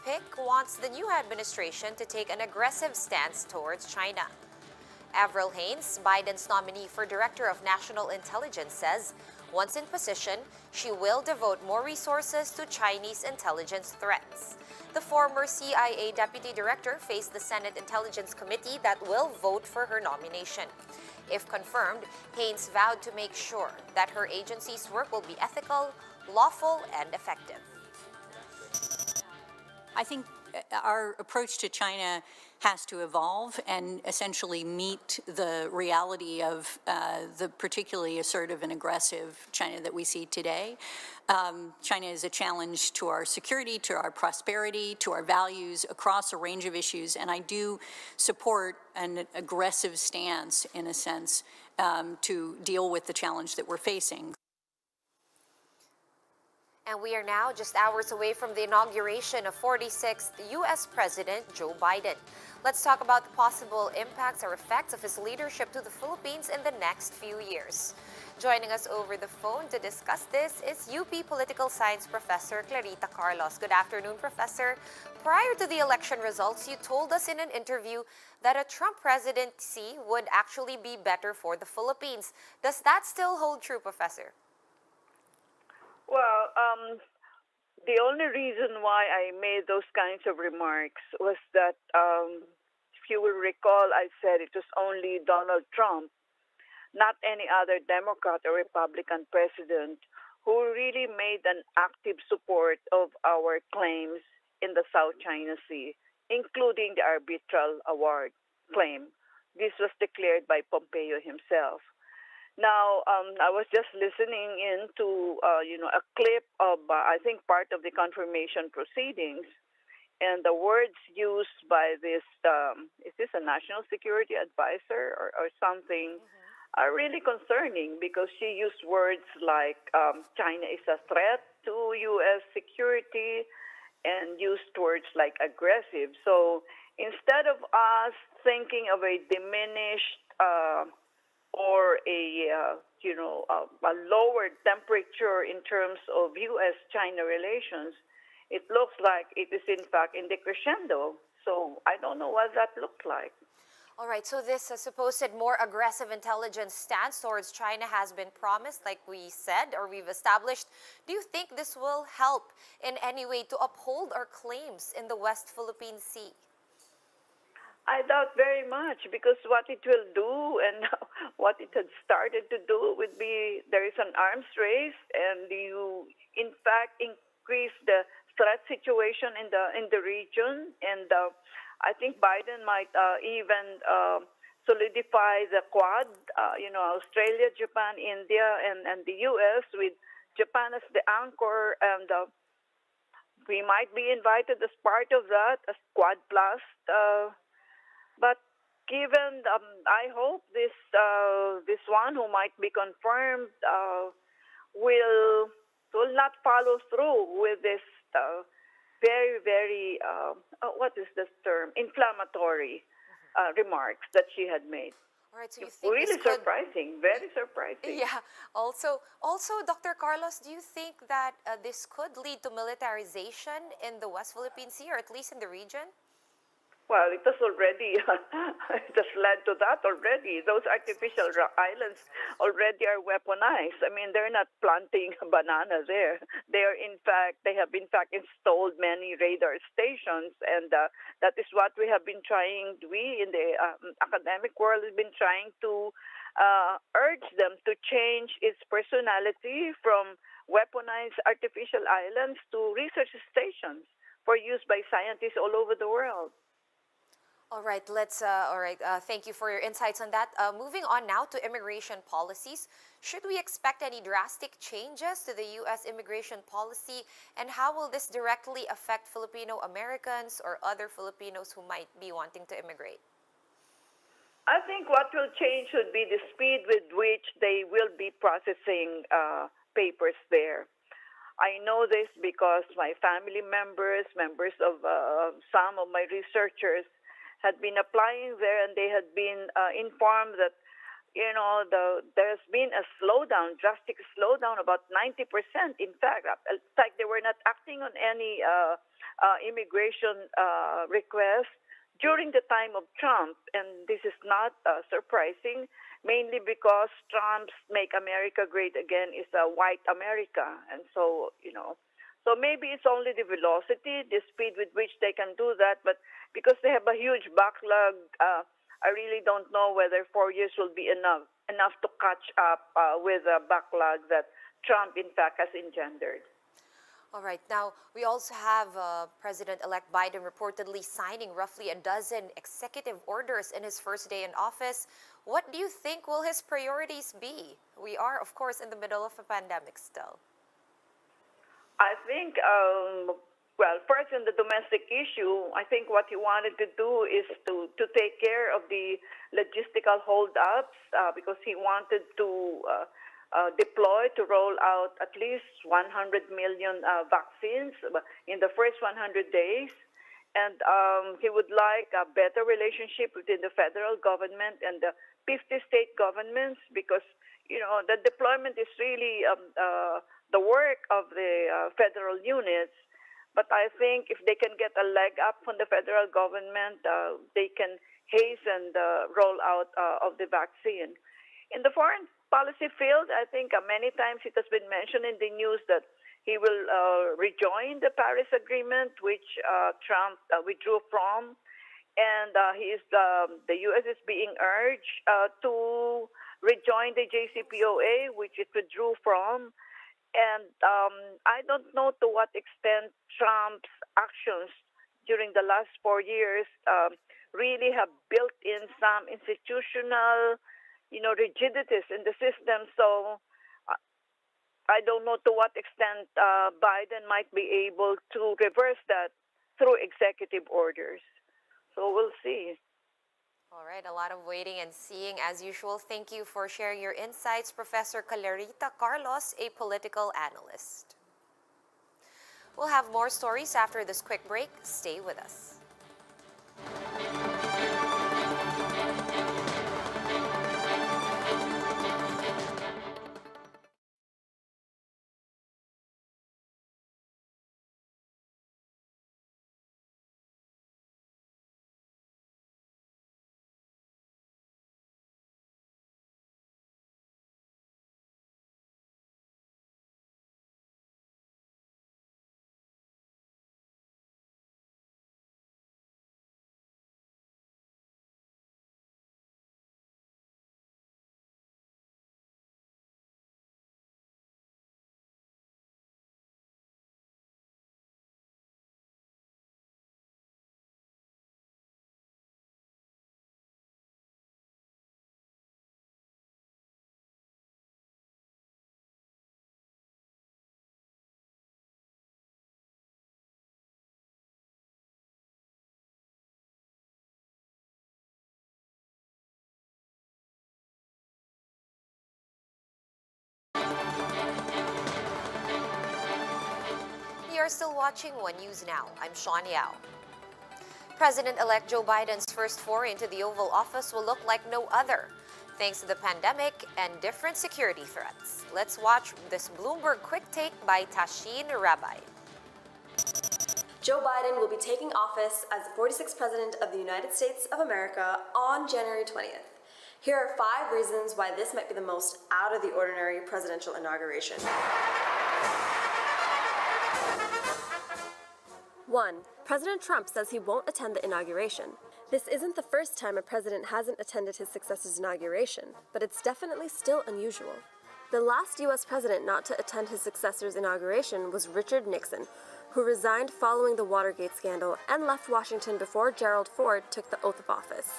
pick wants the new administration to take an aggressive stance towards China. Avril Haines, Biden's nominee for Director of National Intelligence, says once in position, she will devote more resources to Chinese intelligence threats. The former CIA Deputy Director faced the Senate Intelligence Committee that will vote for her nomination. If confirmed, Haines vowed to make sure that her agency's work will be ethical, lawful, and effective. I think our approach to China has to evolve and essentially meet the reality of the particularly assertive and aggressive China that we see today. China is a challenge to our security, to our prosperity, to our values across a range of issues, and I do support an aggressive stance, in a sense, to deal with the challenge that we're facing. And we are now just hours away from the inauguration of 46th U.S. President Joe Biden. Let's talk about the possible impacts or effects of his leadership to the Philippines in the next few years. Joining us over the phone to discuss this is UP Political Science Professor Clarita Carlos. Good afternoon, Professor. Prior to the election results, you told us in an interview that a Trump presidency would actually be better for the Philippines. Does that still hold true, Professor? Well, the only reason why I made those kinds of remarks was that, if you will recall, I said it was only Donald Trump, not any other Democrat or Republican president, who really made an active support of our claims in the South China Sea, including the arbitral award claim. This was declared by Pompeo himself. Now, I was just listening into, a clip of, I think, part of the confirmation proceedings, and the words used by this, is this a national security advisor or something, are really concerning because she used words like China is a threat to U.S. security and used words like aggressive. So instead of us thinking of a diminished or a lower temperature in terms of U.S.-China relations, it looks like it is in fact in the crescendo. So I don't know what that looked like. All right, so this supposed more aggressive intelligence stance towards China has been promised, like we said, or we've established. Do you think this will help in any way to uphold our claims in the West Philippine Sea? I doubt very much because what it will do and what it had started to do would be there is an arms race and you in fact increase the threat situation in the region, and I think Biden might even solidify the Quad, Australia, Japan, India, and the U.S. with Japan as the anchor, and we might be invited as part of that as Quad Plus. But given, I hope this one who might be confirmed will not follow through with this very, very what is this term? Inflammatory remarks that she had made. All right, so you think really surprising, very surprising. Yeah. Also, Dr. Carlos, do you think that this could lead to militarization in the West Philippine Sea, or at least in the region? Well, it has already, it has led to that already. Those artificial islands already are weaponized. I mean, they're not planting bananas there. They have in fact installed many radar stations, and that is what we have been trying, we in the academic world have been trying to urge them to change its personality from weaponized artificial islands to research stations for use by scientists all over the world. All right, thank you for your insights on that. Moving on now to immigration policies. Should we expect any drastic changes to the U.S. immigration policy, and how will this directly affect Filipino Americans or other Filipinos who might be wanting to immigrate? I think what will change would be the speed with which they will be processing papers there. I know this because my family members of some of my researchers had been applying there, and they had been informed that, there's been a slowdown, drastic slowdown, about 90%. In fact, they were not acting on any immigration request during the time of Trump. And this is not surprising, mainly because Trump's Make America Great Again is a white America. And so, so maybe it's only the velocity, the speed with which they can do that, but because they have a huge backlog, I really don't know whether 4 years will be enough to catch up with the backlog that Trump, in fact, has engendered. All right. Now, we also have President-elect Biden reportedly signing roughly a dozen executive orders in his first day in office. What do you think will his priorities be? We are, of course, in the middle of a pandemic still. I think, well, first in the domestic issue, I think what he wanted to do is to take care of the logistical holdups because he wanted to deploy to roll out at least 100 million vaccines in the first 100 days. And he would like a better relationship within the federal government and the 50 state governments because, the deployment is really the work of the federal units. But I think if they can get a leg up from the federal government, they can hasten the rollout of the vaccine. In the foreign policy field, I think many times it has been mentioned in the news that he will rejoin the Paris Agreement, which Trump withdrew from. And the U.S. is being urged to rejoin the JCPOA, which it withdrew from. And I don't know to what extent Trump's actions during the last 4 years really have built in some institutional, rigidities in the system. So I don't know to what extent Biden might be able to reverse that through executive orders. So we'll see. All right, a lot of waiting and seeing as usual. Thank you for sharing your insights, Professor Calarita Carlos, a political analyst. We'll have more stories after this quick break. Stay with us. You are still watching One News Now. I'm Sean Yao. President-elect Joe Biden's first foray into the Oval Office will look like no other, thanks to the pandemic and different security threats. Let's watch this Bloomberg Quick Take by Tashin Rabbi. Joe Biden will be taking office as the 46th President of the United States of America on January 20th. Here are 5 reasons why this might be the most out of the ordinary presidential inauguration. 1. President Trump says he won't attend the inauguration. This isn't the first time a president hasn't attended his successor's inauguration, but it's definitely still unusual. The last U.S. president not to attend his successor's inauguration was Richard Nixon, who resigned following the Watergate scandal and left Washington before Gerald Ford took the oath of office.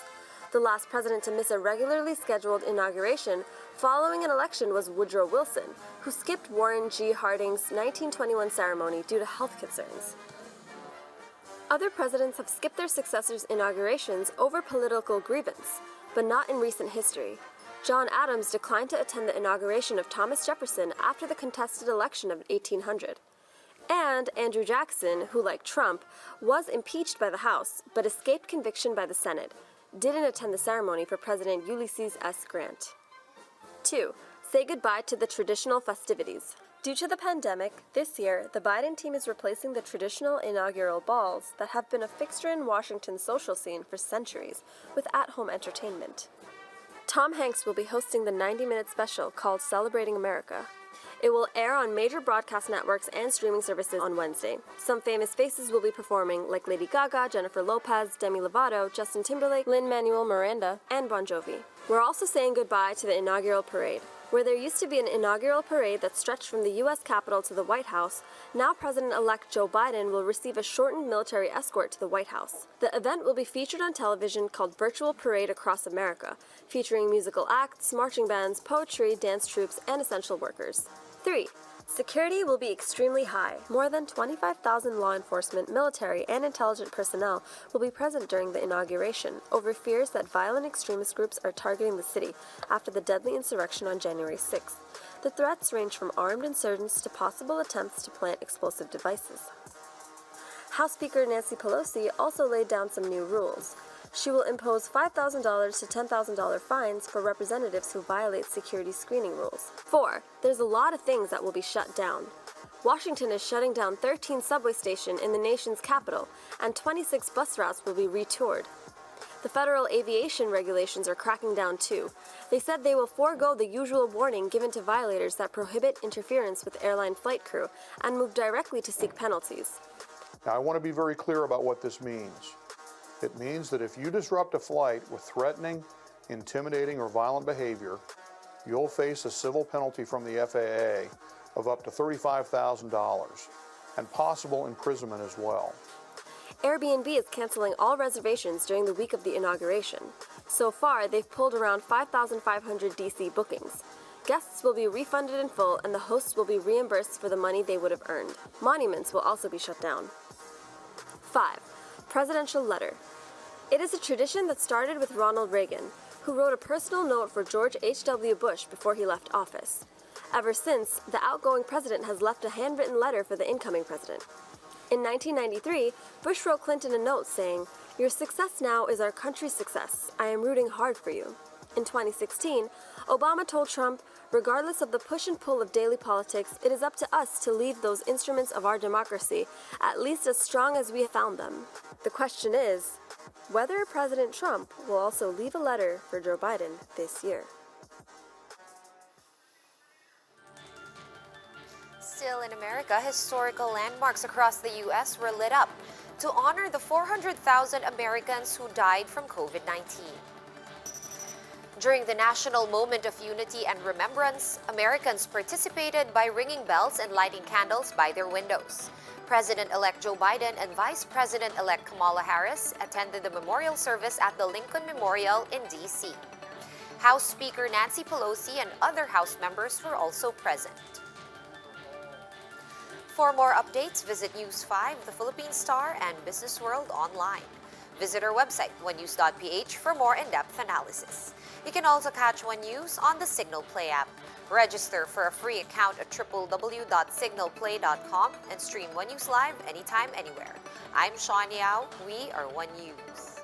The last president to miss a regularly scheduled inauguration following an election was Woodrow Wilson, who skipped Warren G. Harding's 1921 ceremony due to health concerns. Other presidents have skipped their successors' inaugurations over political grievance, but not in recent history. John Adams declined to attend the inauguration of Thomas Jefferson after the contested election of 1800. And Andrew Jackson, who, like Trump, was impeached by the House but escaped conviction by the Senate, didn't attend the ceremony for President Ulysses S. Grant. 2. Say goodbye to the traditional festivities. Due to the pandemic, this year, the Biden team is replacing the traditional inaugural balls that have been a fixture in Washington's social scene for centuries with at-home entertainment. Tom Hanks will be hosting the 90-minute special called Celebrating America. It will air on major broadcast networks and streaming services on Wednesday. Some famous faces will be performing, like Lady Gaga, Jennifer Lopez, Demi Lovato, Justin Timberlake, Lin-Manuel Miranda, and Bon Jovi. We're also saying goodbye to the inaugural parade. Where there used to be an inaugural parade that stretched from the U.S. Capitol to the White House, now President-elect Joe Biden will receive a shortened military escort to the White House. The event will be featured on television called Virtual Parade Across America, featuring musical acts, marching bands, poetry, dance troupes, and essential workers. 3. Security will be extremely high. More than 25,000 law enforcement, military, and intelligence personnel will be present during the inauguration over fears that violent extremist groups are targeting the city after the deadly insurrection on January 6th. The threats range from armed insurgents to possible attempts to plant explosive devices. House Speaker Nancy Pelosi also laid down some new rules. She will impose $5,000 to $10,000 fines for representatives who violate security screening rules. 4. There's a lot of things that will be shut down. Washington is shutting down 13 subway stations in the nation's capital, and 26 bus routes will be retoured. The federal aviation regulations are cracking down too. They said they will forego the usual warning given to violators that prohibit interference with airline flight crew and move directly to seek penalties. Now, I want to be very clear about what this means. It means that if you disrupt a flight with threatening, intimidating, or violent behavior, you'll face a civil penalty from the FAA of up to $35,000 and possible imprisonment as well. Airbnb is canceling all reservations during the week of the inauguration. So far, they've pulled around 5,500 DC bookings. Guests will be refunded in full, and the hosts will be reimbursed for the money they would have earned. Monuments will also be shut down. 5. Presidential letter. It is a tradition that started with Ronald Reagan, who wrote a personal note for George H.W. Bush before he left office. Ever since, the outgoing president has left a handwritten letter for the incoming president. In 1993, Bush wrote Clinton a note saying, "Your success now is our country's success. I am rooting hard for you." In 2016, Obama told Trump, "Regardless of the push and pull of daily politics, it is up to us to leave those instruments of our democracy at least as strong as we have found them." The question is, whether President Trump will also leave a letter for Joe Biden this year. Still in America, historical landmarks across the U.S. were lit up to honor the 400,000 Americans who died from COVID-19. During the national moment of unity and remembrance, Americans participated by ringing bells and lighting candles by their windows. President-elect Joe Biden and Vice President-elect Kamala Harris attended the memorial service at the Lincoln Memorial in D.C. House Speaker Nancy Pelosi and other House members were also present. For more updates, visit News 5, The Philippine Star, and Business World online. Visit our website, onenews.ph, for more in-depth analysis. You can also catch One News on the Signal Play app. Register for a free account at www.signalplay.com and stream One News live anytime, anywhere. I'm Sean Yao. We are One News.